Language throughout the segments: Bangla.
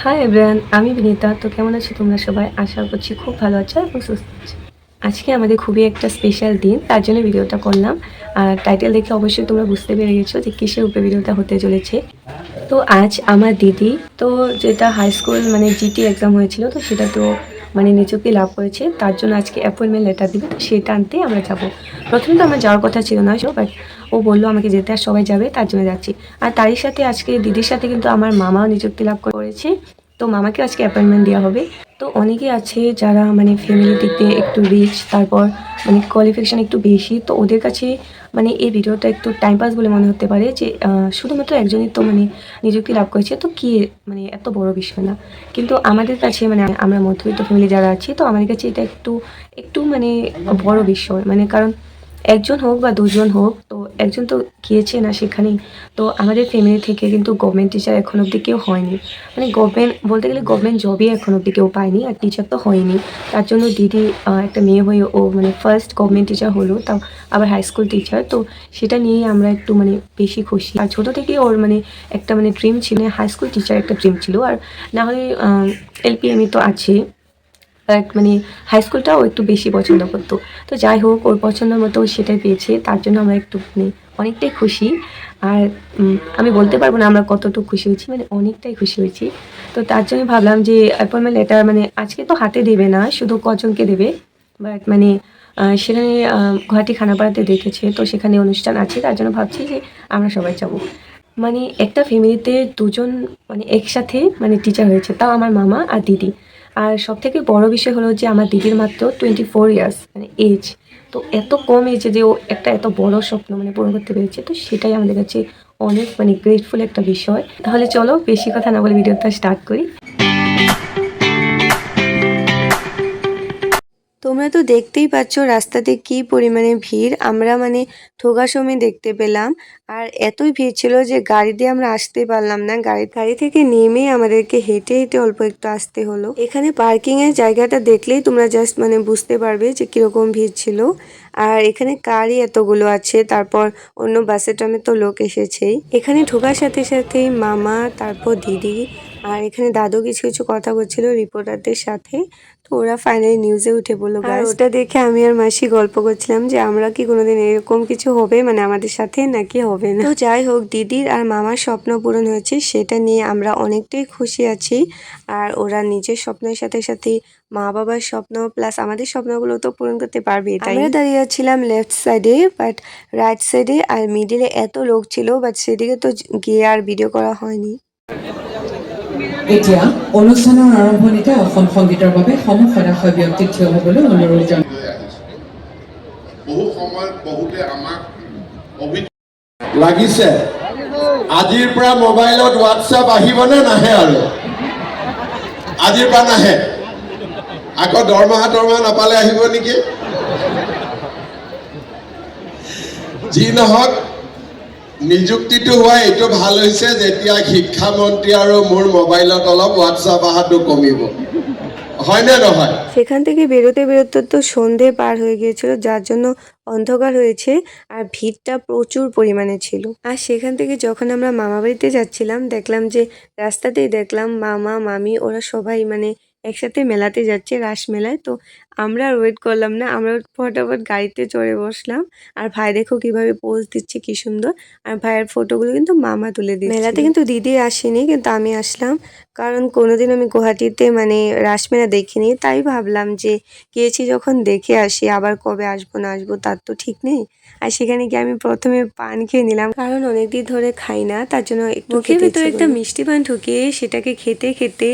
হাই এভরিওয়ান, আমি বিনীতা। তো কেমন আছো তোমরা সবাই? আশা করছি খুব ভালো আছো এবং সুস্থ আছো। আজকে আমাদের খুবই একটা স্পেশাল দিন, তার জন্য ভিডিওটা করলাম। আর টাইটেল দেখে অবশ্যই তোমরা বুঝতে পেরে গেছো যে কিসের উপরে ভিডিওটা হতে চলেছে। তো আজ আমার দিদি তো যেটা হাই স্কুল মানে জিটি এক্সাম হয়েছিল, তো সেটা তো মানে নিযুক্তি লাভ করেছে, তার জন্য আজকে অ্যাপয়েন্টমেন্ট লেটার দিবে, তো সেটা আনতে আমরা যাব। প্রথমে তো আমার যাওয়ার কথা ছিল না, বাট ও বললো আমাকে যেতে, আর সবাই যাবে তার জন্য যাচ্ছি। আর তারই সাথে আজকে দিদির সাথে কিন্তু আমার মামাও নিযুক্তি লাভ করেছে, তো মামাকে আজকে অ্যাপয়েন্টমেন্ট দেওয়া হবে। তো অনেকে আছে যারা মানে ফ্যামিলি দিক দিয়ে একটু রিচ, তারপর মানে কোয়ালিফিকেশান একটু বেশি, তো ওদের কাছে মানে এই ভিডিওটা একটু টাইম পাস বলে মনে হতে পারে যে শুধুমাত্র একজনই তো মানে নিযুক্তি লাভ করেছে, তো কি মানে এত বড় বিষয় না। কিন্তু আমাদের কাছে মানে আমরা মধ্যবিত্ত ফ্যামিলি যারা আছি, তো আমাদের কাছে এটা একটু একটু মানে বড় বিষয়, মানে কারণ একজন হোক বা দুজন হোক, তো একজন তো গিয়েছে না সেখানেই। তো আমাদের ফ্যামিলি থেকে কিন্তু গভর্নমেন্ট টিচার এখন অবধি কেউ হয়নি, মানে গভর্নমেন্ট বলতে গেলে গভর্নমেন্ট জবই এখন অবধি কেউ পায়নি, আর টিচার তো হয়নি। তার জন্য দিদি একটা মেয়ে হয়ে ও মানে ফার্স্ট গভর্নমেন্ট টিচার হলো, তাও আবার হাই স্কুল টিচার। তো সেটা নিয়েই আমরা একটু মানে বেশি খুশি। আর ছোটো থেকে ওর মানে একটা মানে ড্রিম ছিল, হাই স্কুল টিচার একটা ড্রিম ছিল। আর না হলে এলপিএমই তো আছে, বাট মানে হাই স্কুলটাও একটু বেশি পছন্দ করতো। তো যাই হোক, ওর পছন্দ মতো সেটাই পেয়েছে, তার জন্য আমরা একটু মানে অনেকটাই খুশি। আর আমি বলতে পারবো না আমরা কতটুকু খুশি হয়েছি, মানে অনেকটাই খুশি হয়েছি। তো তার জন্য ভাবলাম যে অ্যাপয়েন্টমেন্ট লেটার মানে আজকে তো হাতে দেবে না, শুধু কজনকে দেবে। বাট মানে সেখানে গুয়াহাটি খানাপাড়াতে দেখেছে, তো সেখানে অনুষ্ঠান আছে, তার জন্য ভাবছি যে আমরা সবাই যাবো। মানে একটা ফ্যামিলিতে দুজন মানে একসাথে মানে টিচার হয়েছে, তাও আমার মামা আর দিদি। আর সবথেকে বড় বিষয় হলো যে আমার দিদির মাত্র 24 ইয়ার্স মানে এজ। তো এত কম এজে যে ও একটা এত বড় স্বপ্ন মানে পূরণ করতে পেরেছে, তো সেটাই আমাদের কাছে অনেক মানে গ্রেটফুল একটা বিষয়। তাহলে চলো বেশি কথা না বলে ভিডিওটা স্টার্ট করি। তোমরা তো দেখতেই পাচ্ছ রাস্তাতে কি পরিমাণে ভিড়, আমরা মানে ঠোকার সময় দেখতে পেলাম। আর এতই ভিড় ছিল যে গাড়ি দিয়ে আমরা আসতে পারলাম না, গাড়ি থেকে নেমে আমাদেরকে হেঁটে হেঁটে অল্প একটু আসতে হলো। এখানে পার্কিং এর জায়গাটা দেখলেই তোমরা জাস্ট মানে বুঝতে পারবে যে কিরকম ভিড় ছিল। আর এখানে কারই এতগুলো আছে, তারপর অন্য বাসে টামে তো লোক এসেছেই। এখানে ঢোকার সাথে সাথেই মামা, তারপর দিদি, আর এখানে দাদু কিছু কিছু কথা বলছিল রিপোর্টারদের সাথে। তো ওরা ফাইনালি নিউজে উঠে পড়লো গাইস। ওটা দেখে আমি আর মাসি গল্প করছিলাম যে আমরা কি কোনোদিন এরকম কিছু হবে মানে আমাদের সাথে, নাকি হবে না। তো যাই হোক, দিদির আর মামার স্বপ্ন পূরণ হয়েছে, সেটা নিয়ে আমরা অনেকটাই খুশি আছি। আর ওরা নিজের স্বপ্নের সাথে সাথে মা বাবার স্বপ্ন প্লাস আমাদের স্বপ্নগুলো তো পূরণ করতে পারবে। আমরা দাঁড়িয়ে ছিলাম লেফট সাইডে, বাট রাইট সাইডে আর মিডিলে এত লোক ছিল, বাট সেদিকে তো গিয়ে আর ভিডিও করা হয়নি। এতিয়া অনুষ্ঠানৰ আৰম্ভণিতে অসম সংগীতৰ বাবে সমূহ সদাশয় ব্যক্তিক থিয় হ'বলৈ অনুৰোধ জনাইছোঁ। বহু সময়ত বহুতে আমাক লাগিছে আজিৰ পৰা মোবাইলত হোৱাটছআপ আহিবনে নাহে, আৰু আজিৰ পৰা নাহে, আকৌ দৰমহা নাপালে আহিব নেকি। যি নহওক, নিযুক্তিটো হোৱা এইটো ভাল হৈছে যেতিয়া শিক্ষামন্ত্ৰী আৰু মোৰ মোবাইলত অলপ হোৱাটছআপ আহাটো কমিব, হয় নে নহয়? সেখান থেকে বেরোতে বেরোতে তো সন্ধে পার হয়ে গিয়েছিল, যার জন্য অন্ধকার হয়েছে আর ভিড়টা প্রচুর পরিমাণে ছিল। আর সেখান থেকে যখন আমরা মামা বাড়িতে যাচ্ছিলাম, দেখলাম যে রাস্তাতেই দেখলাম মামা মামি ওরা সবাই মানে একসাথে মেলাতে যাচ্ছে, রাস মেলায়। তো আমরা আর ওয়েট করলাম না, আমরা ফটাফট গাড়িতে চড়ে বসলাম। আর ভাই দেখো কিভাবে পোজ দিচ্ছে, কি সুন্দর। আর ভাইয়ের ফটোগুলো কিন্তু মামা তুলে দিচ্ছে। মেলাতে কিন্তু দিদি আসেনি, কিন্তু আমি আসলাম, কারণ কোনোদিন আমি গুয়াহাটিতে মানে রাসমেলা দেখিনি, তাই ভাবলাম যে গিয়েছি যখন দেখে আসি, আবার কবে আসবো না আসবো তার তো ঠিক নেই। আর সেখানে গিয়ে আমি প্রথমে পান খেয়ে নিলাম, কারণ অনেকদিন ধরে খাই না, তার জন্য একটু মুখের ভিতরে একটা মিষ্টি পান ঢুকিয়ে সেটাকে খেতে খেতে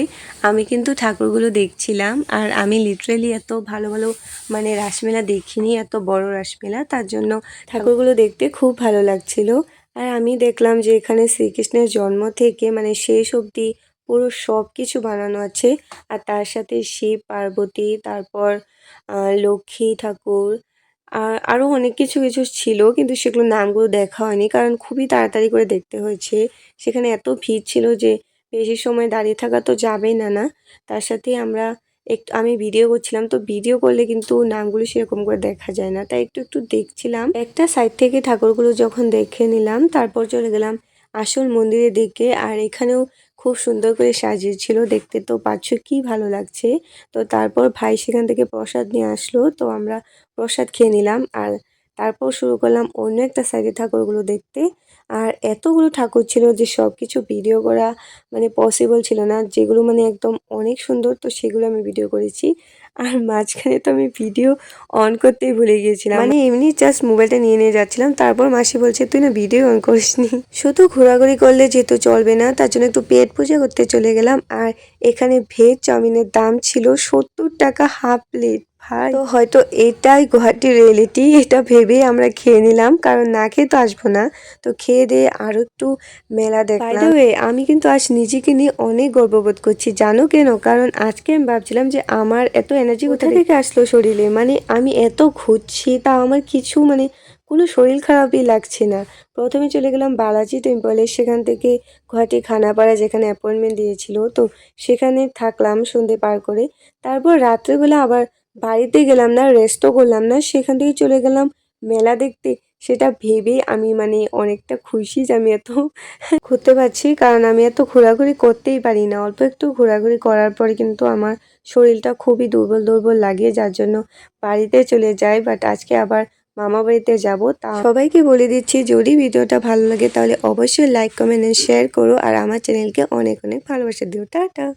আমি কিন্তু ঠাকুরগুলো দেখছিলাম। আর আমি লিটারেলি এত ভালো ভালো মানে রাসমেলা দেখিনি, এত বড় রাসমেলা, তার জন্য ঠাকুরগুলো দেখতে খুব ভালো লাগছিল। আর আমি দেখলাম যে এখানে শ্রীকৃষ্ণের জন্ম থেকে মানে শেষ অবধি পুরো সব কিছু বানানো আছে। আর তার সাথে শিব পার্বতী, তারপর লক্ষ্মী ঠাকুর, আর আরও অনেক কিছু কিছু ছিল, কিন্তু সেগুলোর নামগুলো দেখা হয়নি, কারণ খুবই তাড়াতাড়ি করে দেখতে হয়েছে। সেখানে এত ভিড় ছিল যে বেশি সময় দাঁড়িয়ে থাকা তো যাবেই না। তার সাথে আমরা আমি ভিডিও করছিলাম, তো ভিডিও করলে কিন্তু নামগুলো সেরকম করে দেখা যায় না, তাই একটু একটু দেখছিলাম। একটা সাইড থেকে ঠাকুরগুলো যখন দেখে নিলাম, তারপর চলে গেলাম আসল মন্দিরের দিকে। আর এখানেও খুব সুন্দর করে সাজিয়েছিল, দেখতে তো পাচ্ছ কি ভালো লাগছে। তো তারপর ভাই সেখান থেকে প্রসাদ নিয়ে আসলো, তো আমরা প্রসাদ খেয়ে নিলাম। আর তারপর শুরু করলাম অন্য একটা সাইডে ঠাকুরগুলো দেখতে। আর এতগুলো ঠাকুর ছিল যে সব কিছু ভিডিও করা মানে পসিবল ছিল না, যেগুলো মানে একদম অনেক সুন্দর, তো সেগুলো আমি ভিডিও করেছি। আর মাঝখানে তো আমি ভিডিও অন করতেই ভুলে গিয়েছিলাম, মানে এমনি জাস্ট মোবাইলটা নিয়ে নিয়ে যাচ্ছিলাম। তারপর মাসি বলছে তুই না ভিডিও অন করিসনি। শুধু ঘোরাঘুরি করলে যেহেতু চলবে না, তার জন্য একটু পেট পূজা করতে চলে গেলাম। আর এখানে ভেজ চাউমিনের দাম ছিল 70 টাকা হাফ প্লেট। ভাই, তো হয়তো এটাই গুয়াহাটির রিয়েলিটি, এটা ভেবেই আমরা খেয়ে নিলাম, কারণ না খেয়ে তো আসবো না। তো খেয়ে দিয়ে আরো একটু মেলা দেখলাম। বাই দ্য ওয়ে, আমি কিন্তু আজ নিজেকে নিয়ে অনেক গর্ববোধ করছি, জানো কেন? কারণ আজকে আমি ভাবছিলাম যে আমার এত এনার্জি কোথা থেকে আসলো শরীরে, মানে আমি এত ঘুরছি তাও আমার কিছু মানে কোনো শরীর খারাপই লাগছে না। প্রথমে চলে গেলাম বালাজি টেম্পলে, সেখান থেকে গুয়াহাটি খানাপাড়া যেখানে অ্যাপয়েন্টমেন্ট দিয়েছিল, তো সেখানে থাকলাম সন্ধে পার করে। তারপর রাত্রেবেলা আবার বাড়িতে গেলাম না, রেস্টও করলাম না, সেখান থেকে চলে গেলাম মেলা দেখতে। সেটা ভেবেই আমি মানে অনেকটা খুশি যে আমি এত ঘুরতে পারছি, কারণ আমি এত ঘোরাঘুরি করতেই পারি না। অল্প একটু ঘোরাঘুরি করার পরে কিন্তু আমার শরীরটা খুবই দুর্বল দুর্বল লাগে, যার জন্য বাড়িতে চলে যাই। বাট আজকে আবার মামা বাড়িতে যাব। তা সবাইকে বলে দিচ্ছি, যদি ভিডিওটা ভালো লাগে তাহলে অবশ্যই লাইক কমেন্ট এন্ড শেয়ার করো, আর আমার চ্যানেলকে অনেক অনেক ভালোবাসা দিও। টাটা।